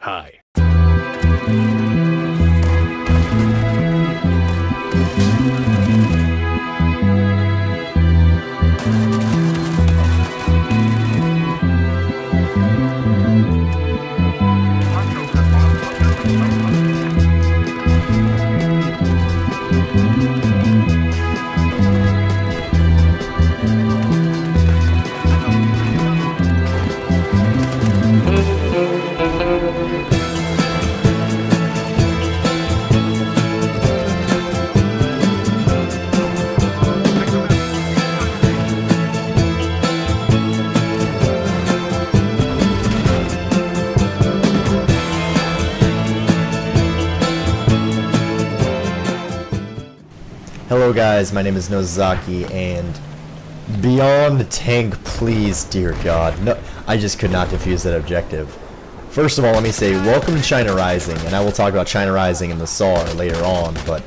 Hi. Hello guys, my name is Nozaki, and beyond tank, please, dear god. No, I just could not defuse that objective. First of all, let me say, welcome to China Rising, and I will talk about China Rising in the SAR later on, but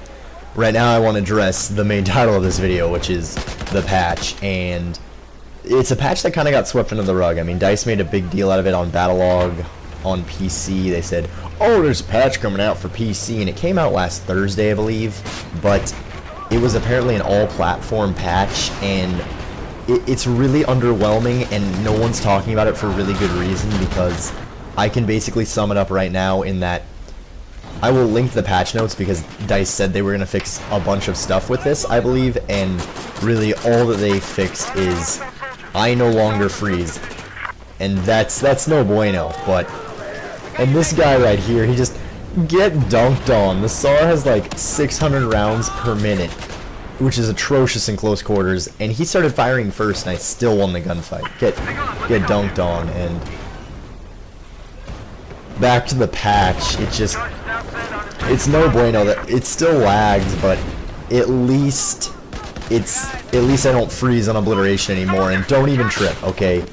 right now I want to address the main title of this video, which is the patch, and it's a patch that kind of got swept under the rug. I mean, DICE made a big deal out of it on Battlelog, on PC. They said, oh, there's a patch coming out for PC, and it came out last Thursday, I believe, but it was apparently an all-platform patch, and it's really underwhelming, and no one's talking about it for a really good reason, because I can basically sum it up right now in that I will link the patch notes, because DICE said they were going to fix a bunch of stuff with this, I believe, and really all that they fixed is I no longer freeze, and that's no bueno. And this guy right here, he just get dunked on. The SAR has like 600 rounds per minute, which is atrocious in close quarters, and he started firing first, and I still won the gunfight. Get dunked on. And back to the patch, it's no bueno. That it still lags, but at least I don't freeze on obliteration anymore, and don't even trip. Okay,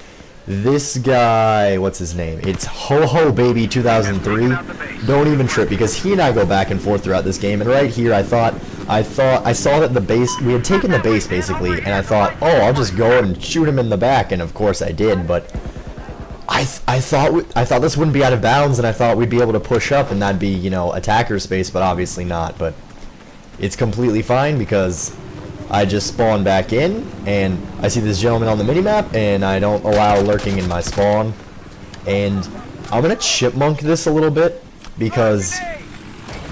this guy, what's his name? It's Ho Baby 2003. Don't even trip, because he and I go back and forth throughout this game, and right here I saw that the base, we had taken the base basically, and I thought, oh, I'll just go and shoot him in the back, and of course I did, but I thought this wouldn't be out of bounds, and I thought we'd be able to push up, and that'd be, you know, attacker space, but obviously not. But it's completely fine, because I just spawn back in, and I see this gentleman on the minimap, and I don't allow lurking in my spawn. And I'm gonna chipmunk this a little bit, because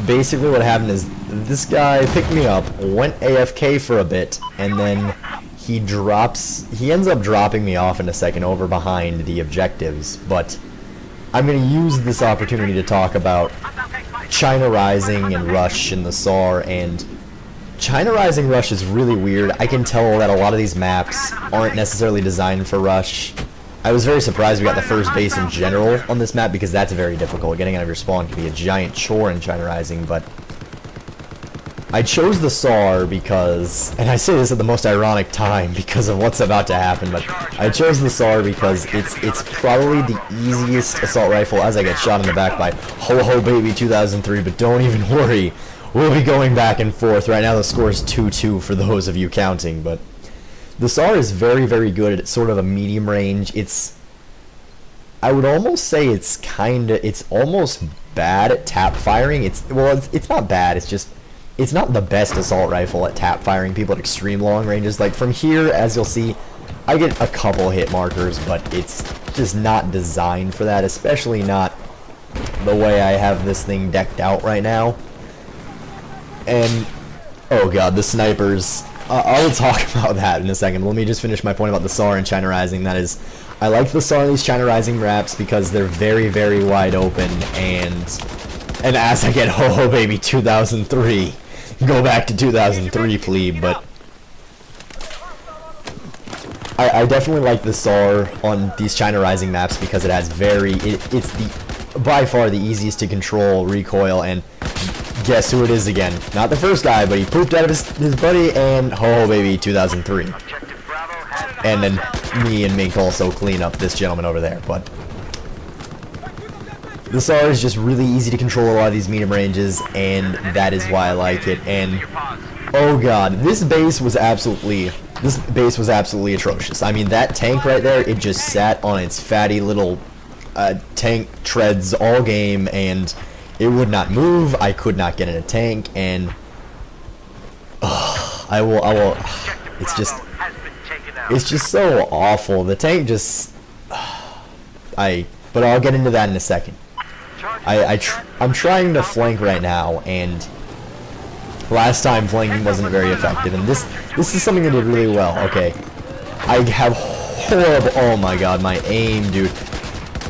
basically what happened is this guy picked me up, went AFK for a bit, and then he ends up dropping me off in a second over behind the objectives. But I'm gonna use this opportunity to talk about China Rising and Rush in the SAR, and China Rising Rush is really weird. I can tell that a lot of these maps aren't necessarily designed for Rush. I was very surprised we got the first base in general on this map, because that's very difficult. Getting out of your spawn can be a giant chore in China Rising, but I chose the SAR because, and I say this at the most ironic time because of what's about to happen, but I chose the SAR because it's probably the easiest assault rifle, as I get shot in the back by Ho Baby 2003, but don't even worry. We'll be going back and forth. Right now the score is 2-2 for those of you counting, but the SAR is very, very good at sort of a medium range. I would almost say it's almost bad at tap firing. It's not bad, it's not the best assault rifle at tap firing people at extreme long ranges. Like from here, as you'll see, I get a couple hit markers, but it's just not designed for that, especially not the way I have this thing decked out right now. And, oh god, the snipers. I will talk about that in a second. Let me just finish my point about the SAR and China Rising. That is, I like the SAR in these China Rising maps because they're very, very wide open, and as I get Ho Baby 2003, go back to 2003, plebe, but I definitely like the SAR on these China Rising maps because it has it's by far the easiest to control recoil, and guess who it is again? Not the first guy, but he pooped out of his buddy, and Ho Baby 2003. And then me and Mink also clean up this gentleman over there, but the SAR is just really easy to control a lot of these medium ranges, and that is why I like it. And oh god, this base was absolutely atrocious. I mean, that tank right there, it just sat on its fatty little tank treads all game, and it would not move. I could not get in a tank, and I will. It's just so awful. The tank just, but I'll get into that in a second. I'm trying to flank right now, and last time flanking wasn't very effective, and this is something I did really well. Okay, I have horrible, oh my god, my aim, dude.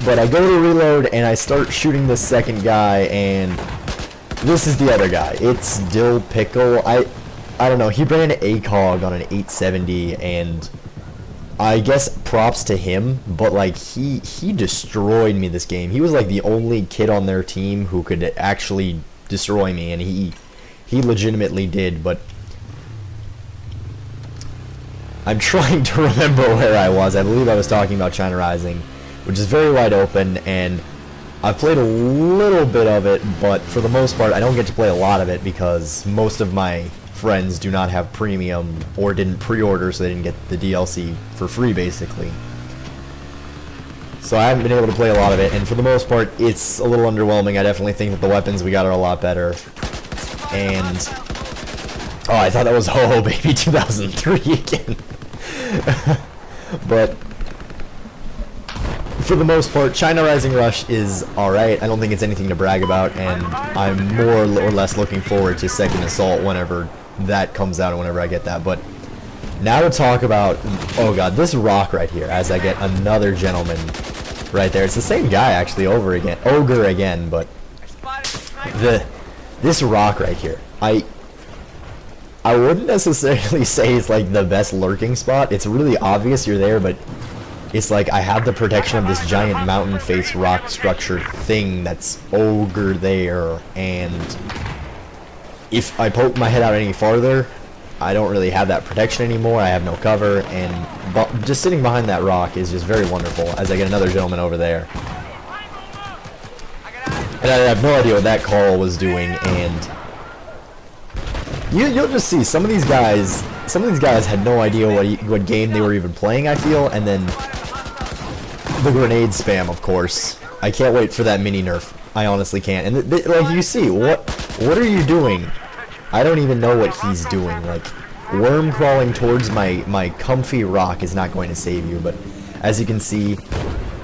But I go to reload, and I start shooting the second guy, and this is the other guy. It's Dill Pickle. I don't know, he ran an ACOG on an 870, and I guess props to him, but like he destroyed me this game. He was like the only kid on their team who could actually destroy me, and he legitimately did. But I'm trying to remember where I was. I believe I was talking about China Rising, which is very wide open, and I've played a little bit of it, but for the most part I don't get to play a lot of it because most of my friends do not have premium or didn't pre-order, so they didn't get the DLC for free basically. So I haven't been able to play a lot of it, and for the most part it's a little underwhelming. I definitely think that the weapons we got are a lot better. And oh, I thought that was Ho-Ho Baby 2003 again. But for the most part, China Rising Rush is alright. I don't think it's anything to brag about, and I'm more or less looking forward to Second Assault whenever that comes out and whenever I get that. But now to talk about, oh god, this rock right here, as I get another gentleman right there. It's the same guy actually over again, Ogre again, but this rock right here, I wouldn't necessarily say it's like the best lurking spot. It's really obvious you're there, but it's like I have the protection of this giant mountain face rock structure thing that's Ogre there, and if I poke my head out any farther, I don't really have that protection anymore. I have no cover, and just sitting behind that rock is just very wonderful as I get another gentleman over there. And I have no idea what that call was doing, and you'll just see some of these guys had no idea what game they were even playing, I feel, and then the grenade spam, of course. I can't wait for that mini nerf. I honestly can't. And like you see, what are you doing? I don't even know what he's doing. Like, worm crawling towards my comfy rock is not going to save you, but as you can see,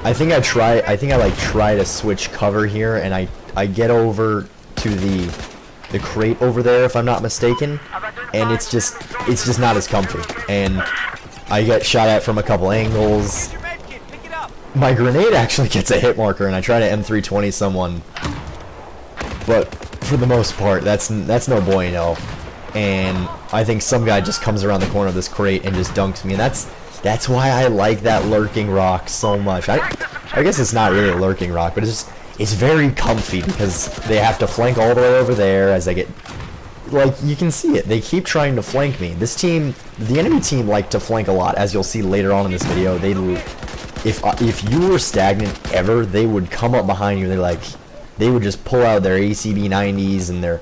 I think I try to switch cover here, and I get over to the crate over there, if I'm not mistaken, and it's just not as comfy, and I get shot at from a couple angles. My grenade actually gets a hit marker, and I try to M320 someone, but for the most part, that's no bueno. And I think some guy just comes around the corner of this crate and just dunks me, and that's why I like that lurking rock so much. I guess it's not really a lurking rock, but it's very comfy because they have to flank all the way over there as I get, like, you can see it. They keep trying to flank me. This team, the enemy team, like to flank a lot, as you'll see later on in this video. If you were stagnant ever, they would come up behind you. They would just pull out their ACB 90s and their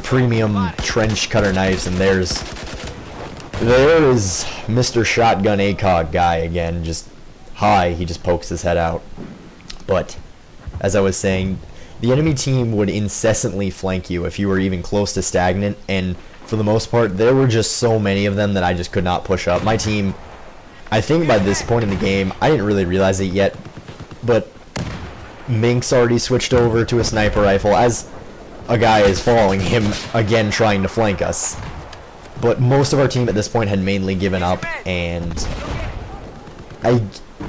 premium trench cutter knives, and there is Mr. Shotgun ACOG guy again. Just hi, he just pokes his head out. But as I was saying, the enemy team would incessantly flank you if you were even close to stagnant, and for the most part, there were just so many of them that I just could not push up. My team, I think by this point in the game, I didn't really realize it yet, but Mink's already switched over to a sniper rifle as a guy is following him again, trying to flank us. But most of our team at this point had mainly given up, and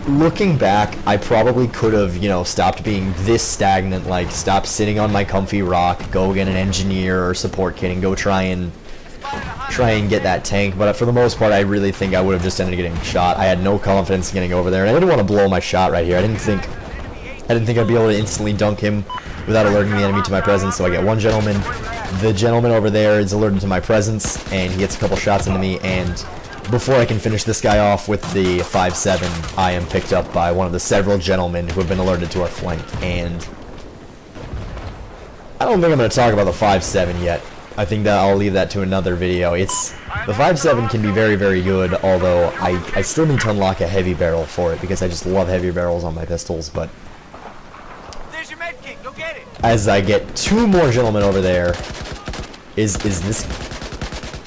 looking back, I probably could have, stopped being this stagnant, like stop sitting on my comfy rock, go get an engineer or support kit and go try and get that tank. But for the most part, I really think I would have just ended up getting shot. I had no confidence in getting over there, and I didn't want to blow my shot right here. I didn't think I'd be able to instantly dunk him without alerting the enemy to my presence. So I get one gentleman. The gentleman over there is alerted to my presence, and he gets a couple shots into me, and before I can finish this guy off with the 5.7, I am picked up by one of the several gentlemen who have been alerted to our flank. And I don't think I'm going to talk about the 5.7 yet. I think that I'll leave that to another video. The 5.7 can be very, very good, although I still need to unlock a heavy barrel for it because I just love heavy barrels on my pistols. But as I get 2 more gentlemen over there. Is this?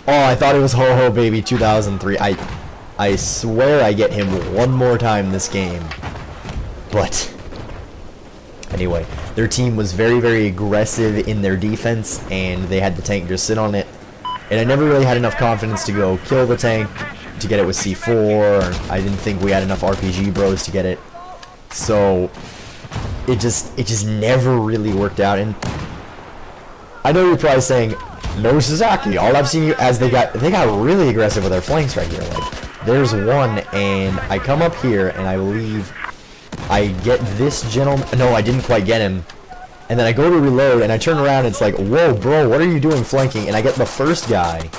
Oh, I thought it was Ho Ho Baby 2003. I swear I get him 1 more time this game. But anyway, their team was very, very aggressive in their defense, and they had the tank just sit on it. And I never really had enough confidence to go kill the tank to get it with C4. I didn't think we had enough RPG bros to get it. So it just never really worked out. And I know you're probably saying, no Sasaki, all I've seen you as they got really aggressive with their flanks right here. Like, there's one, and I come up here, and I believe I get this gentleman. No, I didn't quite get him. And then I go to reload, and I turn around, and it's like, whoa, bro, what are you doing flanking? And I get the first guy.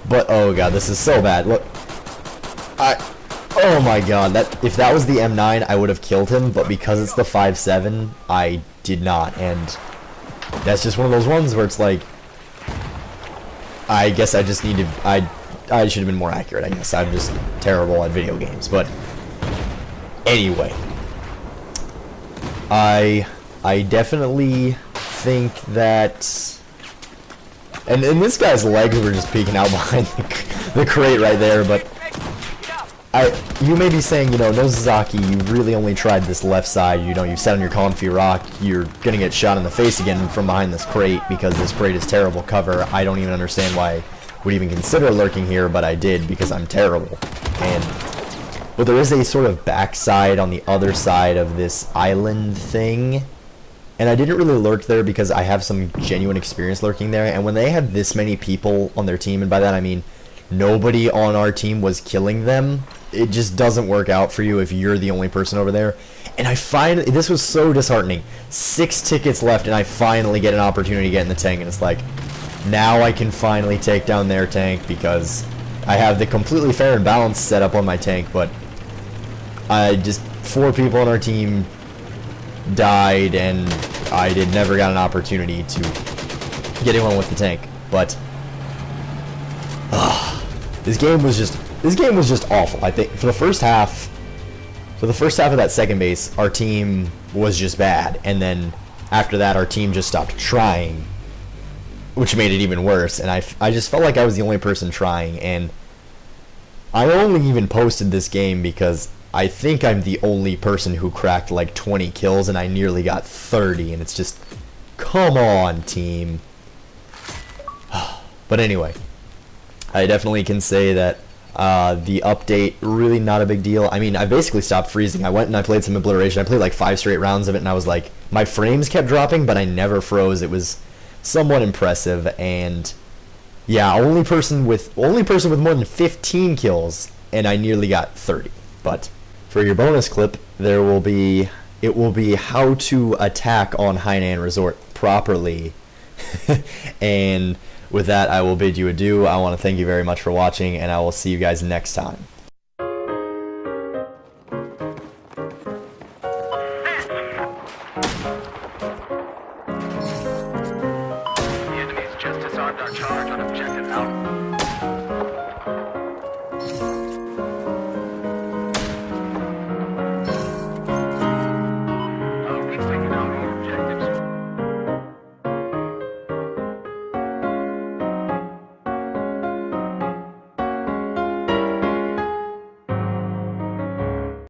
But, oh god, this is so bad. Look. Oh my god, if that was the M9, I would have killed him, but because it's the 5.7, I did not. And that's just one of those ones where it's like, I guess I just need to, I should have been more accurate, I guess. I'm just terrible at video games, but anyway. I definitely think that, and this guy's legs were just peeking out behind the crate right there, but you may be saying, you know, no Sasaki, you really only tried this left side, you know, you sat on your comfy rock, you're gonna get shot in the face again from behind this crate, because this crate is terrible cover. I don't even understand why I would even consider lurking here, but I did, because I'm terrible. But there is a sort of backside on the other side of this island thing, and I didn't really lurk there because I have some genuine experience lurking there, and when they had this many people on their team, and by that I mean nobody on our team was killing them, it just doesn't work out for you if you're the only person over there. And I finally, this was so disheartening, 6 tickets left, and I finally get an opportunity to get in the tank, and it's like, now I can finally take down their tank, because I have the completely fair and balanced setup on my tank, but I just, 4 people on our team died, and I never got an opportunity to get anyone with the tank. But this game was just awful. I think for the first half of that second base, our team was just bad, and then after that, our team just stopped trying, which made it even worse. And I just felt like I was the only person trying, and I only even posted this game because I think I'm the only person who cracked like 20 kills, and I nearly got 30, and it's just, come on, team. But anyway, I definitely can say that the update, really not a big deal. I mean, I basically stopped freezing. I went and I played some Obliteration. I played like 5 straight rounds of it, and I was like, my frames kept dropping, but I never froze. It was somewhat impressive, and yeah, only person with more than 15 kills, and I nearly got 30. But for your bonus clip, it will be how to attack on Hainan Resort properly. And with that, I will bid you adieu. I want to thank you very much for watching, and I will see you guys next time.